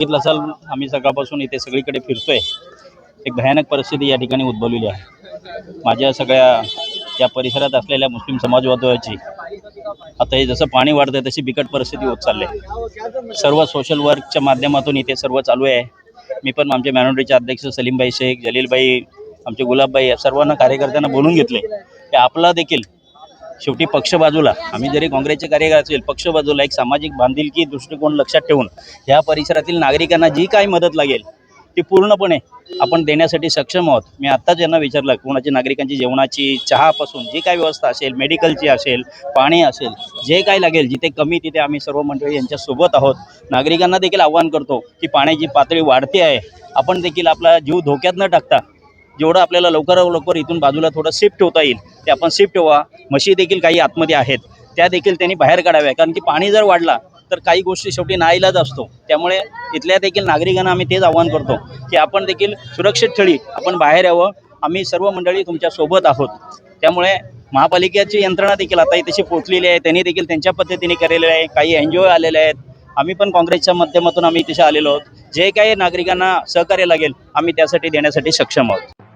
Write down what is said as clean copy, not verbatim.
बघितलं असाल आम्ही सकाळपासून इथे सगळीकडे फिरतोय। एक भयानक परिस्थिती या ठिकाणी उद्भवलेली आहे। माझ्या सगळ्या या परिसरात असलेल्या मुस्लिम समाजबांधवांची आता हे जसं पाणी वाढतंय तशी बिकट परिस्थिती होत चालली आहे। सर्व सोशल वर्कच्या माध्यमातून इथे सर्व चालू आहे। मी पण आमचे मॅनोरिटीचे अध्यक्ष सलीमभाई शेख, जलीलभाई, आमचे गुलाबभाई या सर्वांना कार्यकर्त्यांना बोलून घेतले की आपला देखील शेवटी पक्ष बाजूला, आम्ही जरी काँग्रेसचे कार्यकर्ते असेल, पक्ष बाजूला एक सामाजिक बांधिलकी दृष्टिकोन लक्षात ठेवून ह्या परिसरातील नागरिकांना जी काही मदत लागेल ती पूर्णपणे आपण देण्यासाठी सक्षम आहोत। मी आत्ताच यांना विचारलं कोणाची नागरिकांची जेवणाची, चहापासून जी काही व्यवस्था असेल, मेडिकलची असेल, पाणी असेल, जे काही लागेल जिथे कमी तिथे आम्ही सर्व मंडळी यांच्यासोबत आहोत। नागरिकांना देखील आव्हान करतो की पाण्याची पातळी वाढते आहे, आपण देखील आपला जीव धोक्यात न टाकता जेवढं आपल्याला लवकर इथून बाजूला थोडं शिफ्ट होता येईल ते आपण शिफ्ट व्हा। म्हशी देखील काही आतमध्ये आहेत त्या देखील त्यांनी बाहेर काढाव्या, कारण की पाणी जर वाढला तर काही गोष्टी शेवटी नाईलाज असतो। त्यामुळे इथल्या देखील नागरिकांना आम्ही तेच आव्हान करतो की आपण देखील सुरक्षित ठेवी आपण बाहेर यावं। आम्ही सर्व मंडळी तुमच्या सोबत आहोत। त्यामुळे महापालिकेची यंत्रणा देखील आता इथे पोहोचलेली आहे, त्यांनी देखील त्यांच्या पद्धतीने केलेले आहे। काही NGO आलेले आहेत, आम्ही पण काँग्रेसच्या माध्यमातून आम्ही तिथे आलेलो आहोत। जे काही नागरिकांना सहकार्य लागेल आम्ही त्यासाठी देण्यासाठी सक्षम आहोत।